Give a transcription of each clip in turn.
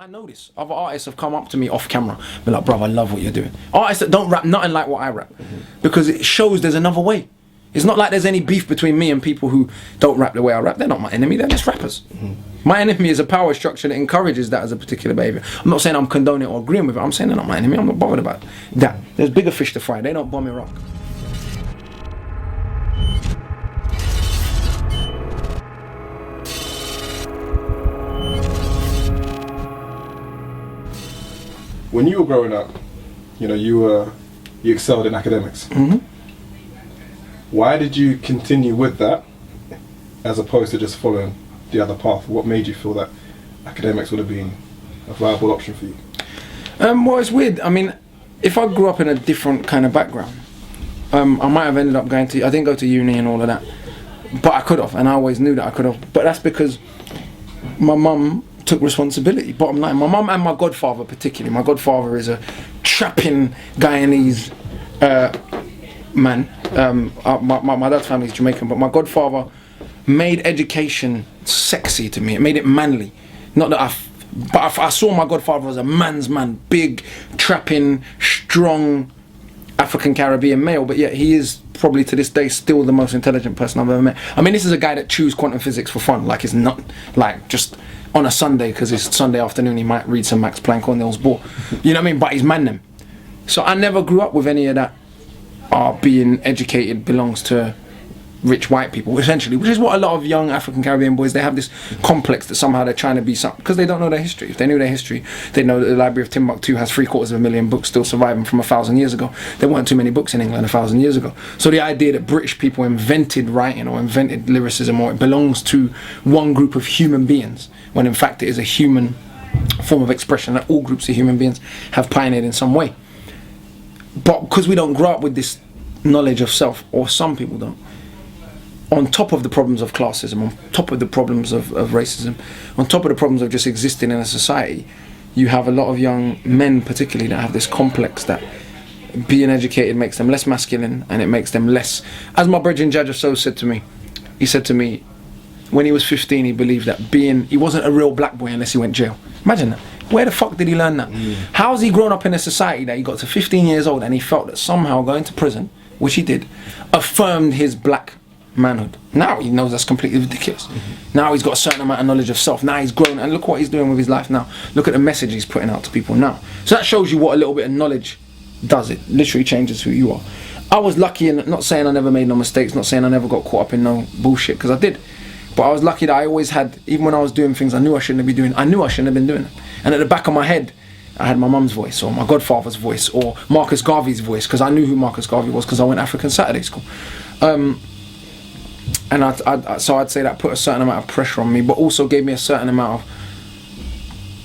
I know this. Other artists have come up to me off camera, be like, "Bro, I love what you're doing." Artists that don't rap nothing like what I rap, because it shows there's another way. It's not like there's any beef between me and people who don't rap the way I rap. They're not my enemy. They're just rappers. My enemy is a power structure that encourages that as a particular behaviour. I'm not saying I'm condoning it or agreeing with it. I'm saying they're not my enemy. I'm not bothered about that. There's bigger fish to fry. They don't bomb Iraq. When you were growing up, you know, you excelled in academics. Why did you continue with that as opposed to just following the other path? What made you feel that academics would have been a viable option for you? Well, it's weird. I mean, if I grew up in a different kind of background, I might have ended up I didn't go to uni and all of that, but I could have, and I always knew that I could have. But that's because my mum took responsibility. Bottom line, my mum and my godfather particularly. My godfather is a trapping Guyanese man. My dad's family is Jamaican, but my godfather made education sexy to me. It made it manly. Not that I saw my godfather as a man's man, big, trapping, strong African Caribbean male, but yet he is probably to this day still the most intelligent person I've ever met. I mean, this is a guy that chews quantum physics for fun. Like, it's not like just on a Sunday because it's Sunday afternoon he might read some Max Planck or Niels Bohr. You know what I mean? But he's man them. So I never grew up with any of that. Being educated belongs to rich white people, essentially, which is what a lot of young African Caribbean boys, they have this complex that somehow they're trying to be something, because they don't know their history. If they knew their history, they'd know that the Library of Timbuktu has 750,000 books still surviving from 1,000 years ago. There weren't too many books in England 1,000 years ago. So the idea that British people invented writing or invented lyricism, or it belongs to one group of human beings, when in fact it is a human form of expression that all groups of human beings have pioneered in some way. But because we don't grow up with this knowledge of self, or some people don't, on top of the problems of classism, on top of the problems of racism, on top of the problems of just existing in a society, you have a lot of young men particularly that have this complex that being educated makes them less masculine, and it makes them less, as my brethren Jaja So said to me, he said to me, when he was 15 he believed that he wasn't a real black boy unless he went jail. Imagine that. Where the fuck did he learn that? How's he grown up in a society that he got to 15 years old and he felt that somehow going to prison, which he did, affirmed his black manhood? Now he knows that's completely ridiculous. Now he's got a certain amount of knowledge of self. Now he's grown, and look what he's doing with his life now. Look at the message he's putting out to people now. So that shows you what a little bit of knowledge does. It literally changes who you are. I was lucky, and not saying I never made no mistakes, not saying I never got caught up in no bullshit, because I did. But I was lucky that I always had, even when I was doing things I knew I shouldn't be doing, I knew I shouldn't have been doing them. And at the back of my head, I had my mum's voice, or my godfather's voice, or Marcus Garvey's voice, because I knew who Marcus Garvey was because I went African Saturday school. And so I'd say that put a certain amount of pressure on me, but also gave me a certain amount of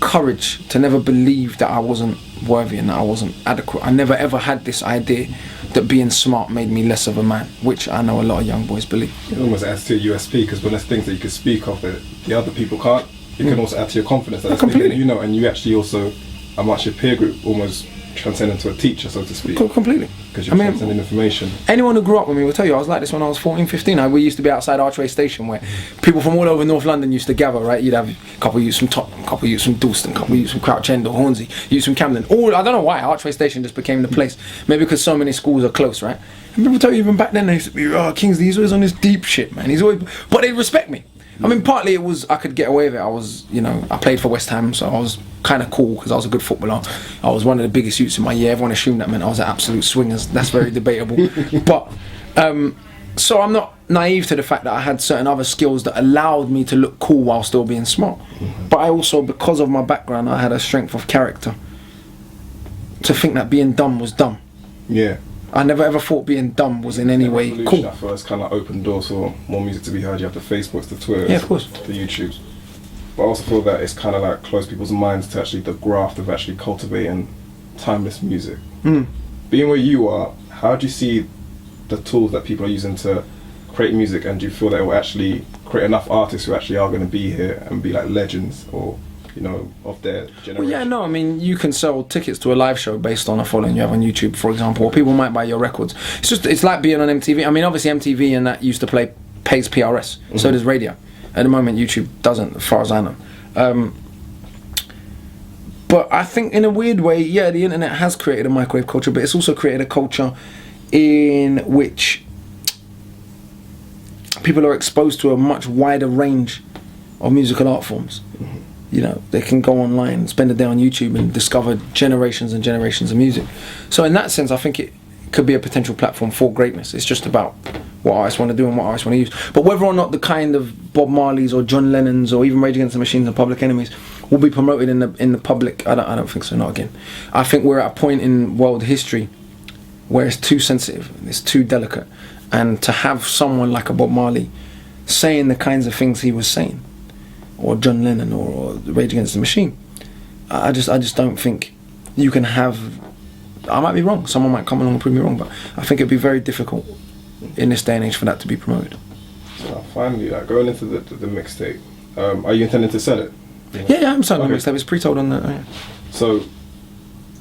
courage to never believe that I wasn't worthy and that I wasn't adequate. I never ever had this idea that being smart made me less of a man, which I know a lot of young boys believe. It almost adds to your USP, because when there's things that you can speak of that the other people can't, it can also add to your confidence that completely. You know, and you actually also, amongst your peer group, almost transcend into a teacher, so to speak. Completely. Because you're transcending information. Anyone who grew up with me will tell you I was like this when I was 14, 15. We used to be outside Archway Station where people from all over North London used to gather, right? You'd have a couple of youths from Tottenham, a couple of youths from Dalston, a couple of youths from Crouch End or Hornsey, youths from Camden. I don't know why Archway Station just became the place. Maybe because so many schools are close, right? And people tell you even back then they used to be, Kingsley, he's always on this deep shit, man. But they respect me. I mean, partly it was I could get away with it. I was, I played for West Ham, so I was kind of cool because I was a good footballer. I was one of the biggest youths in my year. Everyone assumed that meant I was an absolute swingers. That's very debatable. But so I'm not naive to the fact that I had certain other skills that allowed me to look cool while still being smart. But I also, because of my background, I had a strength of character to think that being dumb was dumb. Yeah. I never ever thought being dumb was in any way cool. At first kind of opened doors for more music to be heard. You have the Facebooks, the Twitters, yeah, of course, the YouTubes. But I also feel that it's kind of like close people's minds to actually the graft of actually cultivating timeless music. Being where you are, how do you see the tools that people are using to create music, and do you feel that it will actually create enough artists who actually are going to be here and be like legends, or of their generation? Well, yeah, no, I mean, you can sell tickets to a live show based on a following you have on YouTube, for example, or people might buy your records. It's like being on MTV. I mean, obviously MTV and that used to pays PRS, so does radio. At the moment, YouTube doesn't, as far as I know. But I think in a weird way, yeah, the internet has created a microwave culture, but it's also created a culture in which people are exposed to a much wider range of musical art forms. Mm-hmm. You know, they can go online, spend a day on YouTube and discover generations and generations of music. So in that sense, I think it could be a potential platform for greatness. It's just about what artists want to do and what artists want to use. But whether or not the kind of Bob Marleys or John Lennons or even Rage Against the Machine and Public Enemies will be promoted in the public, I don't think so. Not again. I think we're at a point in world history where it's too sensitive, it's too delicate, and to have someone like a Bob Marley saying the kinds of things he was saying, or John Lennon or Rage Against the Machine, I just don't think you can have. I might be wrong. Someone might come along and prove me wrong, but I think it'd be very difficult in this day and age for that to be promoted. So finally, like going into the mixtape, are you intending to sell it? Yeah, I'm selling the mixtape. It's pre-told on the. Yeah. So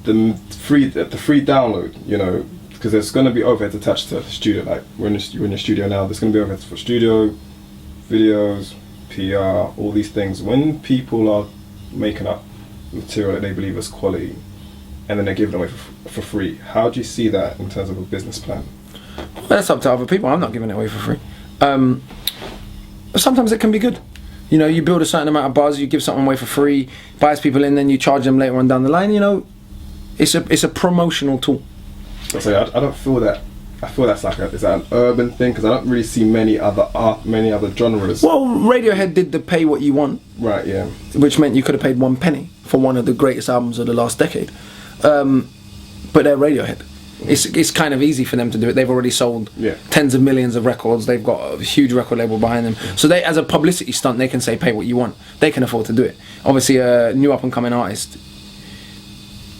the free download, you know, because there's going to be overheads attached to the studio. Like you're in the studio now. There's going to be overheads for studio, videos, PR, all these things. When people are making up material that they believe is quality, and then they're giving it away for free, how do you see that in terms of a business plan? Well, that's up to other people. I'm not giving it away for free. Sometimes it can be good. You know, you build a certain amount of buzz, you give something away for free, buys people in, then you charge them later on down the line. You know, it's a promotional tool. So I don't feel that. I feel that's like is that an urban thing? Because I don't really see many other genres. Well, Radiohead did the pay what you want. Right. Yeah. Which meant you could have paid 1 penny for one of the greatest albums of the last decade. But they're Radiohead. It's kind of easy for them to do it. They've already sold tens of millions of records. They've got a huge record label behind them. So they, as a publicity stunt, they can say pay what you want. They can afford to do it. Obviously, a new up and coming artist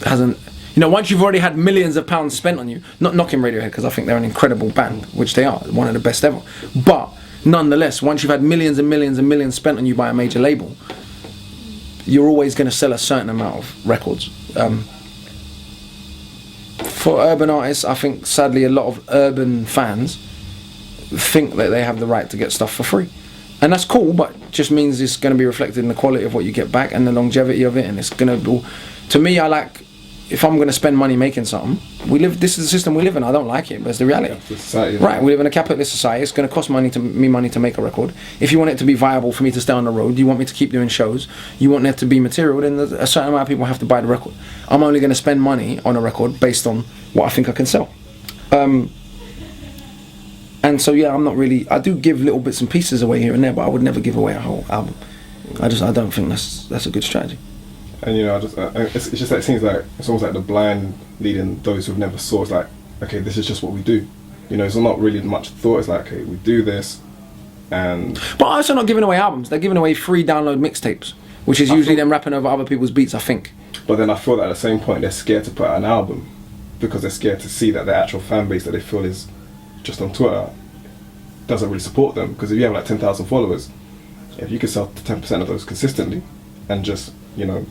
hasn't. You know, once you've already had millions of pounds spent on you, not knocking Radiohead because I think they're an incredible band, which they are, one of the best ever. But nonetheless, once you've had millions and millions and millions spent on you by a major label, you're always going to sell a certain amount of records. For urban artists, I think sadly a lot of urban fans think that they have the right to get stuff for free, and that's cool, but just means it's going to be reflected in the quality of what you get back and the longevity of it. And it's going to be, to me, I like, if I'm going to spend money making something, this is the system we live in. I don't like it, but it's the reality. Yeah, society, right, we live in a capitalist society. It's going to cost money to make a record. If you want it to be viable for me to stay on the road, you want me to keep doing shows, you want there to be material, then a certain amount of people have to buy the record. I'm only going to spend money on a record based on what I think I can sell. And so yeah, I'm not really. I do give little bits and pieces away here and there, but I would never give away a whole album. I don't think that's a good strategy. And you know, it's just that it seems like it's almost like the blind leading those who've never saw. It's like, okay, this is just what we do. You know, it's not really much thought. It's like, okay, we do this, and. But also not giving away albums. They're giving away free download mixtapes, which is usually them rapping over other people's beats, I think. But then I feel that at the same point they're scared to put out an album because they're scared to see that the actual fan base that they feel is just on Twitter doesn't really support them. Because if you have like 10,000 followers, if you could sell 10% of those consistently and just, you know,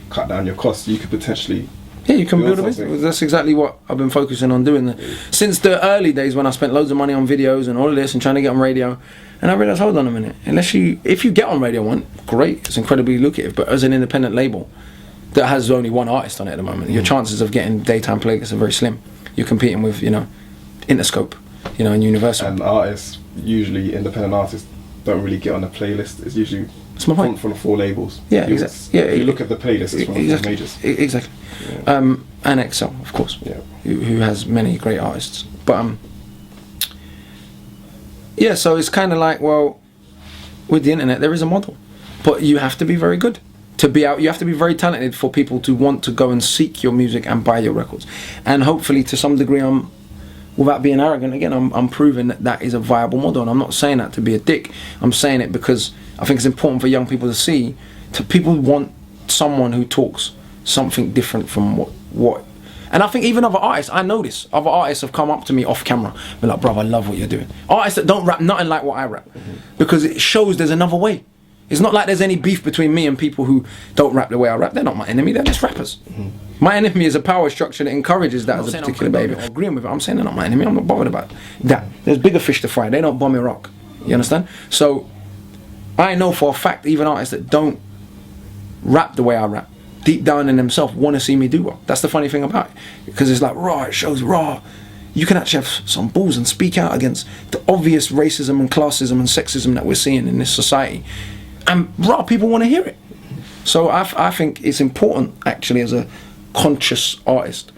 cut down your costs, you could potentially you can build a business. That's exactly what I've been focusing on doing since the early days when I spent loads of money on videos and all of this and trying to get on radio, and I realised, hold on a minute, if you get on radio one, great, it's incredibly lucrative, but as an independent label that has only one artist on it at the moment, your chances of getting daytime playlists are very slim. You're competing with, you know, Interscope, you know, and Universal. And artists, usually independent artists, don't really get on a playlist. It's usually from the 4 labels. Yeah, exactly. Yeah, if you look at the playlist, it's one of the majors. Exactly. Yeah. And Excel, of course. Yeah. Who has many great artists, but yeah. So it's kind of like, well, with the internet, there is a model, but you have to be very good to be out. You have to be very talented for people to want to go and seek your music and buy your records, and hopefully, to some degree, without being arrogant, again, I'm proving that is a viable model, and I'm not saying that to be a dick. I'm saying it because I think it's important for young people to see. People want someone who talks something different from what. And I think even other artists, I know this. Other artists have come up to me off camera, be like, "Bro, I love what you're doing." Artists that don't rap nothing like what I rap, because it shows there's another way. It's not like there's any beef between me and people who don't rap the way I rap. They're not my enemy. They're just rappers. My enemy is a power structure that encourages that as a particular behavior. I'm agreeing with it. I'm saying they're not my enemy. I'm not bothered about that. There's bigger fish to fry. They don't bomb Iraq. You understand? So I know for a fact even artists that don't rap the way I rap, deep down in themselves want to see me do well. That's the funny thing about it, because it's like raw. It shows raw. You can actually have some balls and speak out against the obvious racism and classism and sexism that we're seeing in this society, and raw people want to hear it. So I think it's important, actually, as a conscious artist,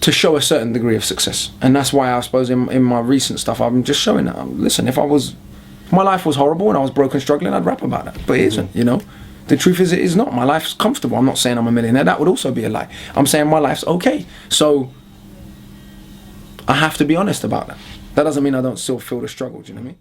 to show a certain degree of success. And that's why I suppose in my recent stuff I'm just showing that, listen, if my life was horrible and I was broken, struggling, I'd rap about that. But it isn't, you know. The truth is, it is not. My life's comfortable. I'm not saying I'm a millionaire. That would also be a lie. I'm saying my life's okay. So I have to be honest about that. That doesn't mean I don't still feel the struggle, do you know what I mean?